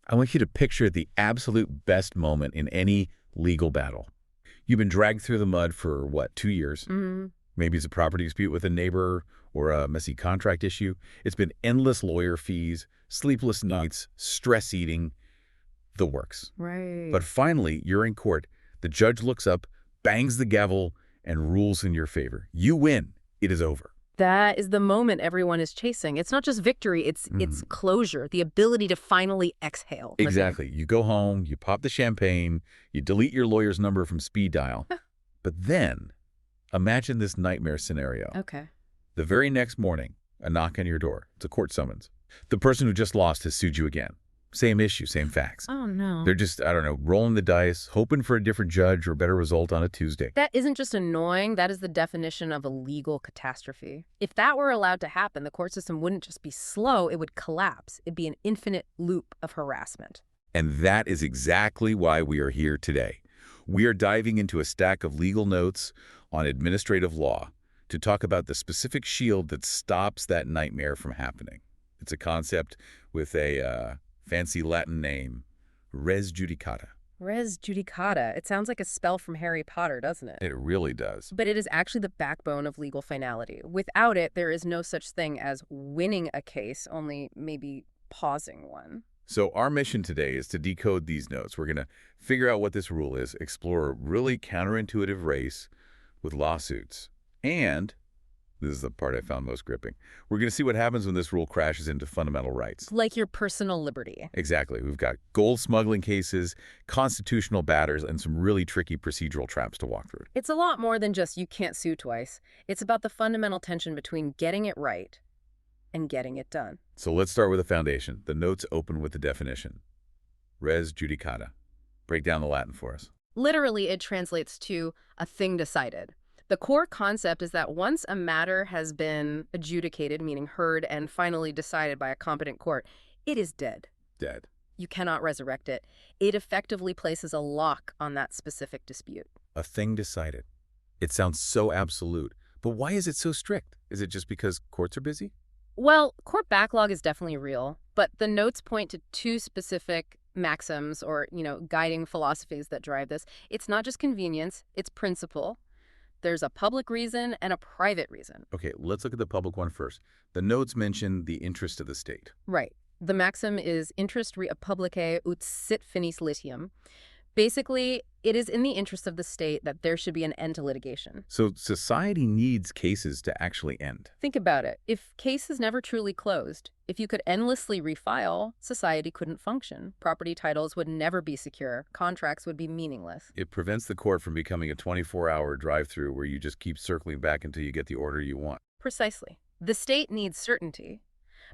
I want you to picture the absolute best moment in any legal battle. You've been dragged through the mud for, what, 2 years? Mm-hmm. Maybe it's a property dispute with a neighbor or a messy contract issue. It's been endless lawyer fees, sleepless nights, stress eating, the works. Right. But finally, you're in court. The judge looks up, bangs the gavel, and rules in your favor. You win. It is over. That is the moment everyone is chasing. It's not just victory, it's closure, the ability to finally exhale. Exactly. You go home, you pop the champagne, you delete your lawyer's number from speed dial. But then, imagine this nightmare scenario. Okay. The very next morning, a knock on your door. It's a court summons. The person who just lost has sued you again. Same issue, same facts. Oh, no. They're just, I don't know, rolling the dice, hoping for a different judge or a better result on a Tuesday. That isn't just annoying, that is the definition of a legal catastrophe. If that were allowed to happen, the court system wouldn't just be slow, it would collapse. It'd be an infinite loop of harassment. And that is exactly why we are here today. We are diving into a stack of legal notes on administrative law to talk about the specific shield that stops that nightmare from happening. It's a concept with a fancy Latin name, res judicata. Res judicata. It sounds like a spell from Harry Potter, doesn't it? It really does. But it is actually the backbone of legal finality. Without it, there is no such thing as winning a case, only maybe pausing one. So our mission today is to decode these notes. We're going to figure out what this rule is, explore a really counterintuitive race with lawsuits, and this is the part I found most gripping. We're going to see what happens when this rule crashes into fundamental rights. Like your personal liberty. Exactly. We've got gold smuggling cases, constitutional batters, and some really tricky procedural traps to walk through. It's a lot more than just you can't sue twice. It's about the fundamental tension between getting it right and getting it done. So let's start with the foundation. The notes open with the definition. Res judicata. Break down the Latin for us. Literally, it translates to a thing decided. The core concept is that once a matter has been adjudicated, meaning heard and finally decided by a competent court, it is dead. Dead. You cannot resurrect it. It effectively places a lock on that specific dispute. A thing decided. It sounds so absolute. But why is it so strict? Is it just because courts are busy? Well, court backlog is definitely real, but the notes point to two specific maxims or, guiding philosophies that drive this. It's not just convenience, it's principle. There's a public reason and a private reason. Okay, let's look at the public one first. The notes mention the interest of the state. Right. The maxim is interest rea publicae ut sit finis litium. Basically, it is in the interest of the state that there should be an end to litigation. So society needs cases to actually end. Think about it. If cases never truly closed, if you could endlessly refile, society couldn't function. Property titles would never be secure. Contracts would be meaningless. It prevents the court from becoming a 24-hour drive-through where you just keep circling back until you get the order you want. Precisely. The state needs certainty.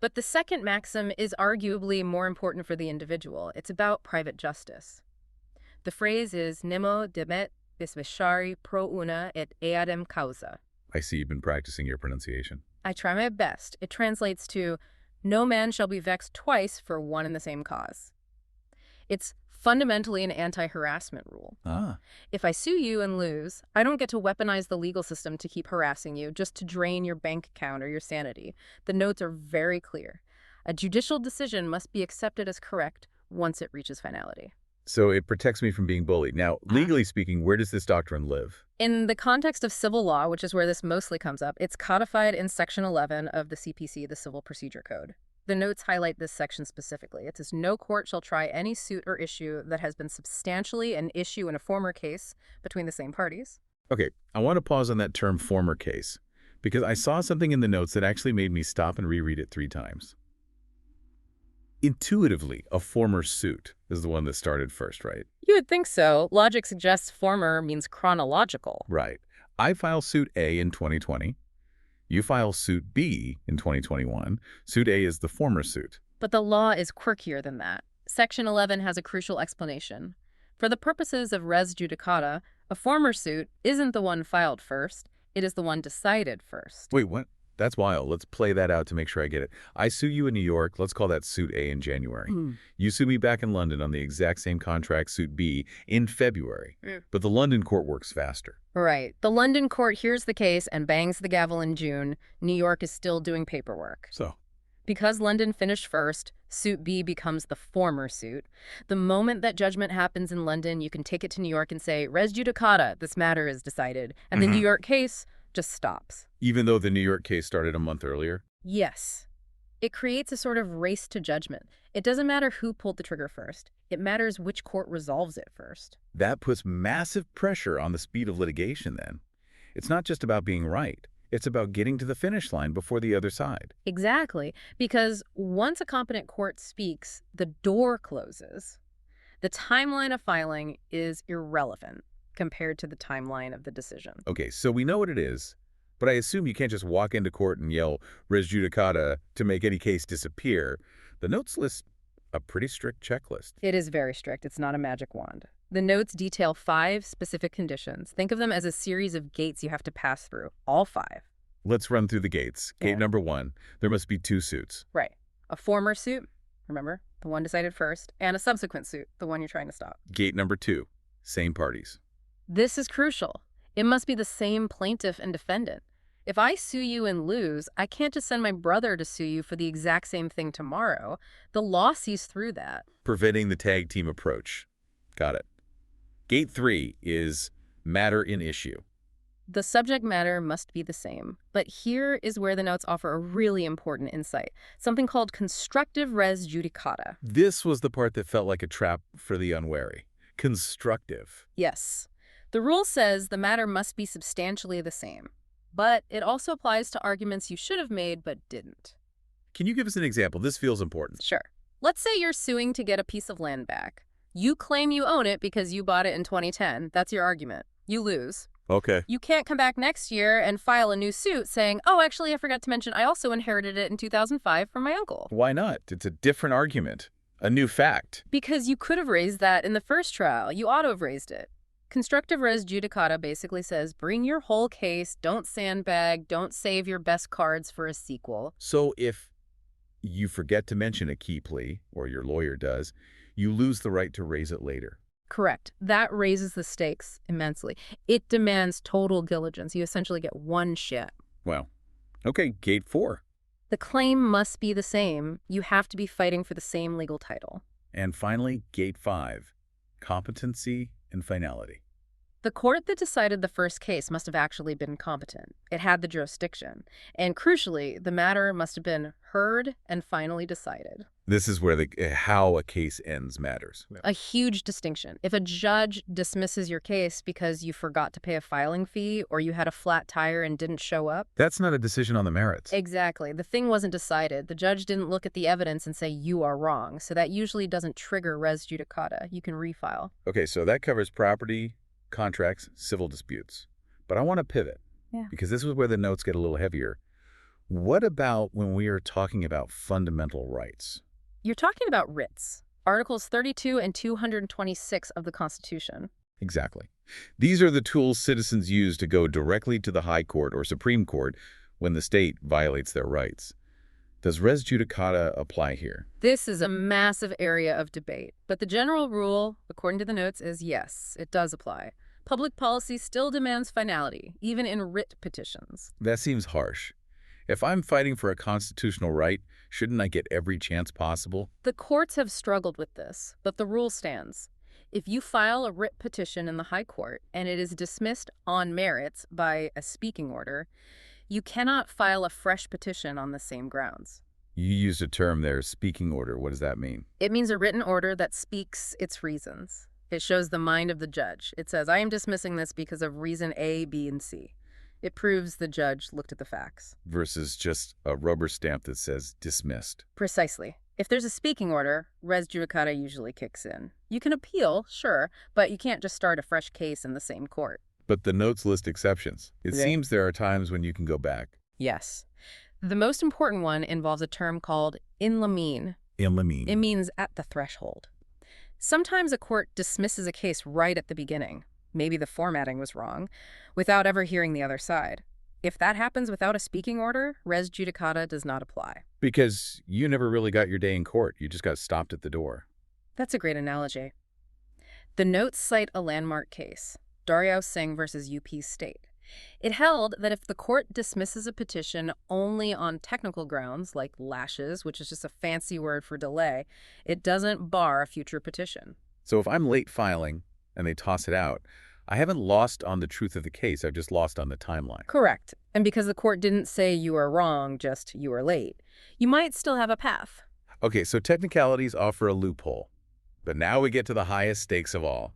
But the second maxim is arguably more important for the individual. It's about private justice. The phrase is nemo demet bisveshari pro una et eadem causa. I see you've been practicing your pronunciation. I try my best. It translates to, no man shall be vexed twice for one and the same cause. It's fundamentally an anti-harassment rule. If I sue you and lose, I don't get to weaponize the legal system to keep harassing you, just to drain your bank account or your sanity. The notes are very clear. A judicial decision must be accepted as correct once it reaches finality. So it protects me from being bullied. Now, legally speaking, where does this doctrine live? In the context of civil law, which is where this mostly comes up, it's codified in Section 11 of the CPC, the Civil Procedure Code. The notes highlight this section specifically. It says, no court shall try any suit or issue that has been substantially an issue in a former case between the same parties. Okay, I want to pause on that term former case, because I saw something in the notes that actually made me stop and reread it 3 times. Intuitively, a former suit is the one that started first, right? You would think so. Logic suggests former means chronological. Right. I file suit A in 2020. You file suit B in 2021. Suit A is the former suit. But the law is quirkier than that. Section 11 has a crucial explanation. For the purposes of res judicata, a former suit isn't the one filed first. It is the one decided first. Wait, what? That's wild. Let's play that out to make sure I get it. I sue you in New York. Let's call that suit A in January. You sue me back in London on the exact same contract, suit B, in February. But the London court works faster. Right. The London court hears the case and bangs the gavel in June. New York is still doing paperwork. So Because London finished first, suit B becomes the former suit. The moment that judgment happens in London, you can take it to New York and say, res judicata, this matter is decided. And the New York case just stops. Even though the New York case started a month earlier? Yes. It creates a sort of race to judgment. It doesn't matter who pulled the trigger first. It matters which court resolves it first. That puts massive pressure on the speed of litigation then. It's not just about being right. It's about getting to the finish line before the other side. Exactly, because once a competent court speaks, the door closes. The timeline of filing is irrelevant compared to the timeline of the decision. Okay, so we know what it is, but I assume you can't just walk into court and yell res judicata to make any case disappear. The notes list a pretty strict checklist. It is very strict. It's not a magic wand. The notes detail 5 specific conditions. Think of them as a series of gates you have to pass through, all 5. Let's run through the gates. Gate number 1, there must be 2 suits. Right. A former suit, remember, the one decided first, and a subsequent suit, the one you're trying to stop. Gate number 2, same parties. This is crucial. It must be the same plaintiff and defendant. If I sue you and lose, I can't just send my brother to sue you for the exact same thing tomorrow. The law sees through that. Preventing the tag team approach. Got it. Gate 3 is matter in issue. The subject matter must be the same. But here is where the notes offer a really important insight, something called constructive res judicata. This was the part that felt like a trap for the unwary. Constructive. Yes. The rule says the matter must be substantially the same. But it also applies to arguments you should have made but didn't. Can you give us an example? This feels important. Sure. Let's say you're suing to get a piece of land back. You claim you own it because you bought it in 2010. That's your argument. You lose. Okay. You can't come back next year and file a new suit saying, oh, actually, I forgot to mention I also inherited it in 2005 from my uncle. Why not? It's a different argument. A new fact. Because you could have raised that in the first trial. You ought to have raised it. Constructive res judicata basically says bring your whole case, don't sandbag, don't save your best cards for a sequel. So if you forget to mention a key plea, or your lawyer does, you lose the right to raise it later. Correct. That raises the stakes immensely. It demands total diligence. You essentially get one shot. Well, okay, gate 4. The claim must be the same. You have to be fighting for the same legal title. And finally, gate 5, competency and finality. The court that decided the first case must have actually been competent. It had the jurisdiction. And crucially, the matter must have been heard and finally decided. This is where how a case ends matters. A huge distinction. If a judge dismisses your case because you forgot to pay a filing fee or you had a flat tire and didn't show up. That's not a decision on the merits. Exactly. The thing wasn't decided. The judge didn't look at the evidence and say you are wrong. So that usually doesn't trigger res judicata. You can refile. Okay, so that covers property, contracts, civil disputes. But I want to pivot. Because this is where the notes get a little heavier. What about when we are talking about fundamental rights? You're talking about writs, Articles 32 and 226 of the Constitution. Exactly. These are the tools citizens use to go directly to the High Court or Supreme Court when the state violates their rights. Does res judicata apply here? This is a massive area of debate, but the general rule, according to the notes, is yes, it does apply. Public policy still demands finality, even in writ petitions. That seems harsh. If I'm fighting for a constitutional right, shouldn't I get every chance possible? The courts have struggled with this, but the rule stands. If you file a writ petition in the High Court and it is dismissed on merits by a speaking order, you cannot file a fresh petition on the same grounds. You used a term there, speaking order. What does that mean? It means a written order that speaks its reasons. It shows the mind of the judge. It says, I am dismissing this because of reason A, B, and C. It proves the judge looked at the facts. Versus just a rubber stamp that says dismissed. Precisely. If there's a speaking order, res judicata usually kicks in. You can appeal, sure, but you can't just start a fresh case in the same court. But the notes list exceptions. It seems there are times when you can go back. Yes. The most important one involves a term called in limine. In limine. It means at the threshold. Sometimes a court dismisses a case right at the beginning. Maybe the formatting was wrong, without ever hearing the other side. If that happens without a speaking order, res judicata does not apply. Because you never really got your day in court. You just got stopped at the door. That's a great analogy. The notes cite a landmark case, Daryao Singh versus UP State. It held that if the court dismisses a petition only on technical grounds, like lashes, which is just a fancy word for delay, it doesn't bar a future petition. So if I'm late filing and they toss it out, I haven't lost on the truth of the case. I've just lost on the timeline. Correct. And because the court didn't say you are wrong, just you are late, you might still have a path. Okay, so technicalities offer a loophole. But now we get to the highest stakes of all.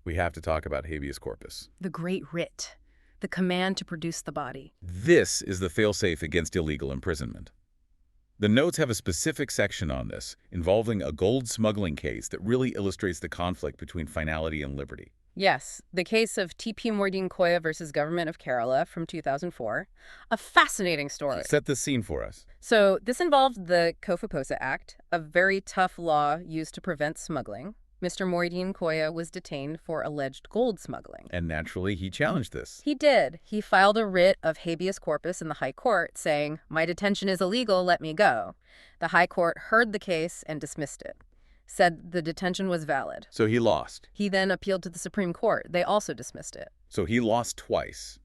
We have to talk about habeas corpus. The great writ, the command to produce the body. This is the failsafe against illegal imprisonment. The notes have a specific section on this, involving a gold smuggling case that really illustrates the conflict between finality and liberty. Yes, the case of T.P. Moideen Koya versus Government of Kerala from 2004. A fascinating story. Set the scene for us. So this involved the Kofaposa Act, a very tough law used to prevent smuggling. Mr. Moideen Koya was detained for alleged gold smuggling. And naturally, he challenged this. He did. He filed a writ of habeas corpus in the High Court saying, "My detention is illegal, let me go." The High Court heard the case and dismissed it, said the detention was valid. So he lost. He then appealed to the Supreme Court. They also dismissed it. So he lost twice.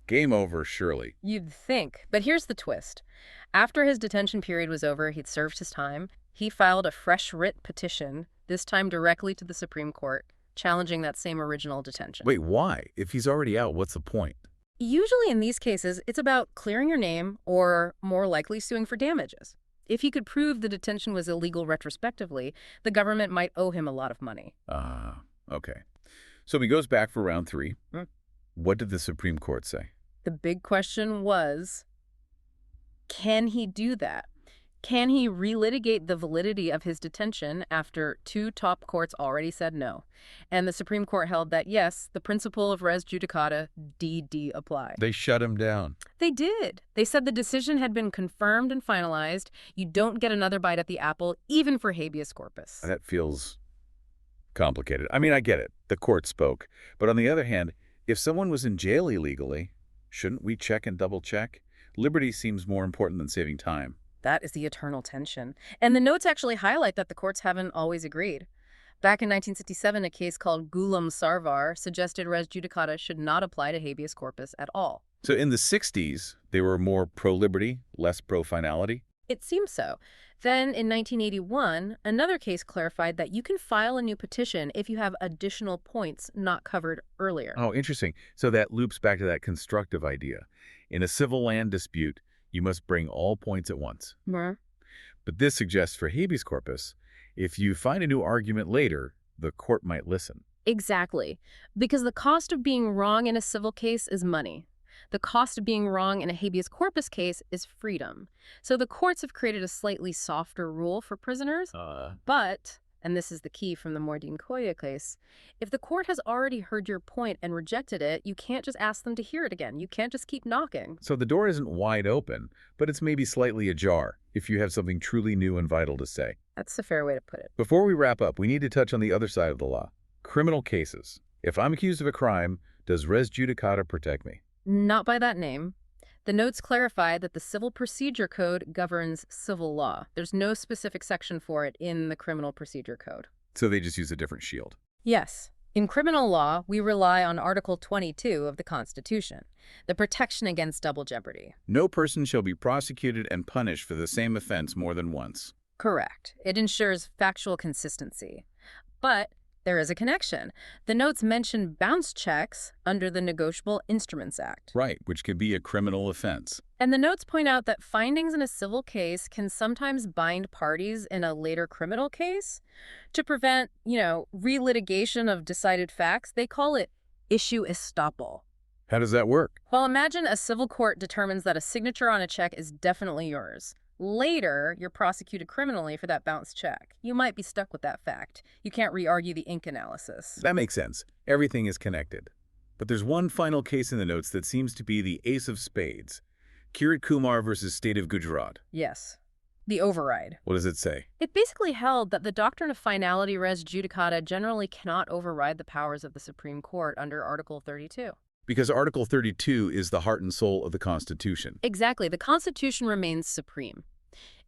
Game over, surely. You'd think. But here's the twist. After his detention period was over, he'd served his time, he filed a fresh writ petition, this time directly to the Supreme Court, challenging that same original detention. Wait, why? If he's already out, what's the point? Usually in these cases, it's about clearing your name or, more likely, suing for damages. If he could prove the detention was illegal retrospectively, the government might owe him a lot of money. Okay. So he goes back for round 3. Hmm. What did the Supreme Court say? The big question was, can he do that? Can he relitigate the validity of his detention after 2 top courts already said no? And the Supreme Court held that, yes, the principle of res judicata, DD, applied. They shut him down. They did. They said the decision had been confirmed and finalized. You don't get another bite at the apple, even for habeas corpus. That feels complicated. I mean, I get it. The court spoke. But on the other hand, if someone was in jail illegally, shouldn't we check and double check? Liberty seems more important than saving time. That is the eternal tension. And the notes actually highlight that the courts haven't always agreed. Back in 1967, a case called Gulam Sarvar suggested res judicata should not apply to habeas corpus at all. So in the 60s, they were more pro-liberty, less pro-finality? It seems so. Then, in 1981, another case clarified that you can file a new petition if you have additional points not covered earlier. Oh, interesting. So that loops back to that constructive idea. In a civil land dispute, you must bring all points at once. But this suggests for habeas corpus, if you find a new argument later, the court might listen. Exactly. Because the cost of being wrong in a civil case is money. The cost of being wrong in a habeas corpus case is freedom. So the courts have created a slightly softer rule for prisoners. But, and this is the key from the Moideen Koya case, if the court has already heard your point and rejected it, you can't just ask them to hear it again. You can't just keep knocking. So the door isn't wide open, but it's maybe slightly ajar if you have something truly new and vital to say. That's a fair way to put it. Before we wrap up, we need to touch on the other side of the law. Criminal cases. If I'm accused of a crime, does res judicata protect me? Not by that name. The notes clarify that the Civil Procedure Code governs civil law. There's no specific section for it in the Criminal Procedure Code. So they just use a different shield. Yes. In criminal law, we rely on Article 22 of the Constitution, the protection against double jeopardy. No person shall be prosecuted and punished for the same offense more than once. Correct. It ensures factual consistency. But there is a connection. The notes mention bounce checks under the Negotiable Instruments Act. Right, which could be a criminal offense. And the notes point out that findings in a civil case can sometimes bind parties in a later criminal case to prevent, relitigation of decided facts. They call it issue estoppel. How does that work? Well, imagine a civil court determines that a signature on a check is definitely yours. Later, you're prosecuted criminally for that bounce check. You might be stuck with that fact. You can't re-argue the ink analysis. That makes sense. Everything is connected. But there's one final case in the notes that seems to be the ace of spades. Kirit Kumar versus State of Gujarat. Yes. The override. What does it say? It basically held that the doctrine of finality res judicata generally cannot override the powers of the Supreme Court under Article 32. Because Article 32 is the heart and soul of the Constitution. Exactly. The Constitution remains supreme.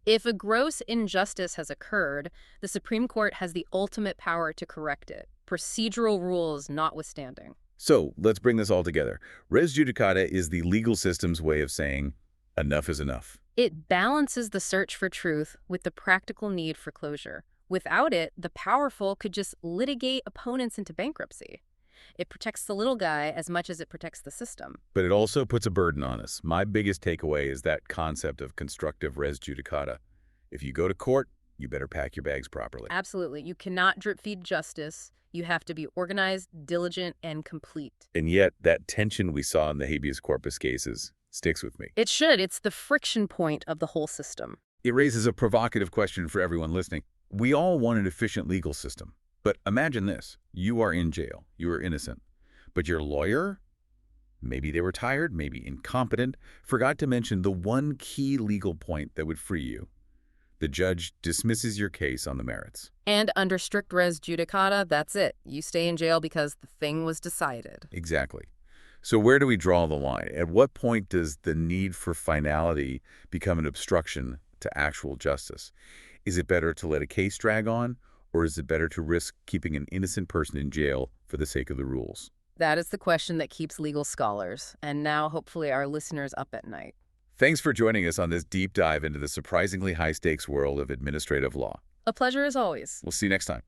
If a gross injustice has occurred, the Supreme Court has the ultimate power to correct it, procedural rules notwithstanding. So let's bring this all together. Res judicata is the legal system's way of saying enough is enough. It balances the search for truth with the practical need for closure. Without it, the powerful could just litigate opponents into bankruptcy. It protects the little guy as much as it protects the system. But it also puts a burden on us. My biggest takeaway is that concept of constructive res judicata. If you go to court, you better pack your bags properly. Absolutely. You cannot drip feed justice. You have to be organized, diligent, and complete. And yet, that tension we saw in the habeas corpus cases sticks with me. It should. It's the friction point of the whole system. It raises a provocative question for everyone listening. We all want an efficient legal system. But imagine this. You are in jail. You are innocent. But your lawyer, maybe they were tired, maybe incompetent, forgot to mention the one key legal point that would free you. The judge dismisses your case on the merits. And under strict res judicata, that's it. You stay in jail because the thing was decided. Exactly. So where do we draw the line? At what point does the need for finality become an obstruction to actual justice? Is it better to let a case drag on, or is it better to risk keeping an innocent person in jail for the sake of the rules? That is the question that keeps legal scholars, and now hopefully our listeners up at night. Thanks for joining us on this deep dive into the surprisingly high-stakes world of administrative law. A pleasure as always. We'll see you next time.